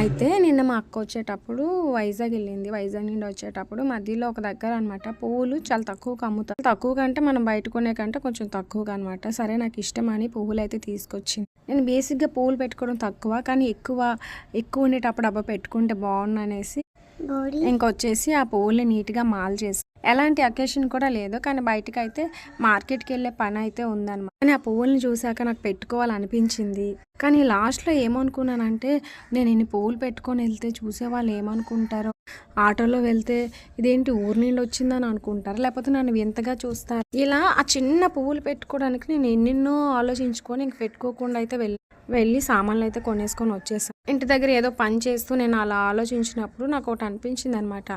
అయితే నిన్న మా అక్క వచ్చేటప్పుడు వైజాగ్ వెళ్ళింది. వైజాగ్ నుండి వచ్చేటప్పుడు మధ్యలో ఒక దగ్గర అనమాట పువ్వులు చాలా తక్కువగా అమ్ముతారు. తక్కువ కంటే మనం బయట కొనే కంటే కొంచెం తక్కువగా అనమాట. సరే నాకు ఇష్టం అని పువ్వులు అయితే తీసుకొచ్చింది. నేను బేసిక్గా పువ్వులు పెట్టుకోవడం తక్కువ, కానీ ఎక్కువ ఉండేటప్పుడు అబ్బా పెట్టుకుంటే బాగుండు అనేసి ఇంకొచ్చేసి ఆ పువ్వుల్ని నీట్గా మాల్ చేసి, ఎలాంటి అకేషన్ కూడా లేదు, కానీ బయటకు అయితే మార్కెట్కి వెళ్ళే పని అయితే ఉందన్నమాట. కానీ ఆ పువ్వుల్ని చూశాక నాకు పెట్టుకోవాలనిపించింది. కానీ లాస్ట్లో ఏమనుకున్నానంటే, నేను ఇన్ని పువ్వులు పెట్టుకొని వెళ్తే చూసేవాళ్ళు ఏమనుకుంటారో, ఆటోలో వెళ్తే ఇదేంటి ఊరి నుండి వచ్చిందని అనుకుంటారు, లేకపోతే నన్ను వింతగా చూస్తారు. ఇలా ఆ చిన్న పువ్వులు పెట్టుకోవడానికి నేను ఎన్నెన్నో ఆలోచించుకొని ఇంక పెట్టుకోకుండా అయితే వెళ్ళి సామాన్లు అయితే కొనేసుకొని వచ్చేసాను. ఇంటి దగ్గర ఏదో పని చేస్తూ నేను అలా ఆలోచించినప్పుడు నాకు ఒకటి అనిపించింది అనమాట.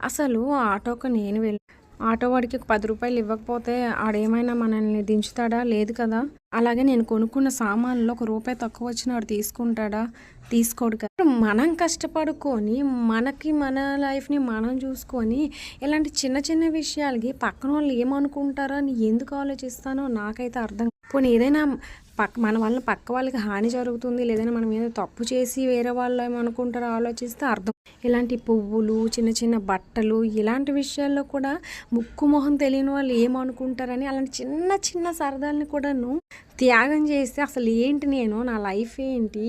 అసలు ఆటోకి నేను వెళ్ళి ఆటో వాడికి ఒక 10 రూపాయలు ఇవ్వకపోతే ఆడేమైనా మనల్ని దించుతాడా? లేదు కదా. అలాగే నేను కొనుక్కున్న సామాన్లో ఒక రూపాయి తక్కువ వచ్చిన వాడు తీసుకుంటాడా? తీసుకోడు కదా. మనం కష్టపడుకొని మనకి మన లైఫ్ని మనం చూసుకొని ఇలాంటి చిన్న చిన్న విషయాలకి పక్కన వాళ్ళు ఏమనుకుంటారో అని ఎందుకు ఆలోచిస్తానో నాకైతే అర్థం. పోనీ ఏదైనా మన వల్ల పక్క వాళ్ళకి హాని జరుగుతుంది, లేదంటే మనం ఏదో తప్పు చేసి వేరే వాళ్ళు ఏమనుకుంటారో ఆలోచిస్తే అర్థం. ఇలాంటి పువ్వులు, చిన్న చిన్న బట్టలు, ఇలాంటి విషయాల్లో కూడా ముక్కు మొహం తెలియని వాళ్ళు ఏమనుకుంటారని అలాంటి చిన్న చిన్న సరదాలని కూడాను త్యాగం చేస్తే అసలు ఏంటి, నేను నా లైఫ్ ఏంటి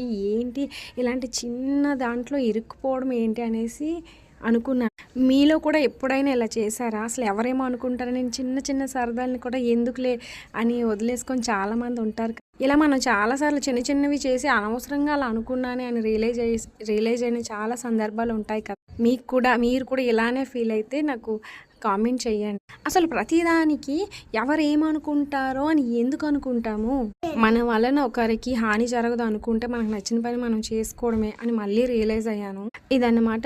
ఇలాంటి చిన్న దాంట్లో ఇరుక్కుపోవడం ఏంటి అనేసి అనుకున్నాను. మీలో కూడా ఎప్పుడైనా ఇలా చేశారా? అసలు ఎవరేమో అనుకుంటారా, నేను చిన్న చిన్న సరదాలని కూడా ఎందుకులే అని వదిలేసుకొని చాలామంది ఉంటారు. ఇలా మనం చాలాసార్లు చిన్న చిన్నవి చేసి అనవసరంగా అలా అనుకున్నానే అని రియలైజ్ అయిన చాలా సందర్భాలు ఉంటాయి కదా. మీరు కూడా ఇలానే ఫీల్ అయితే నాకు కామెంట్ చేయండి. అసలు ప్రతిదానికి ఎవరు ఏమనుకుంటారో అని ఎందుకు అనుకుంటాము? మన వలన ఒకరికి హాని జరగదు అనుకుంటే మనకు నచ్చిన పని మనం చేసుకోవడమే అని మళ్ళీ రియలైజ్ అయ్యాను. ఇదన్నమాట.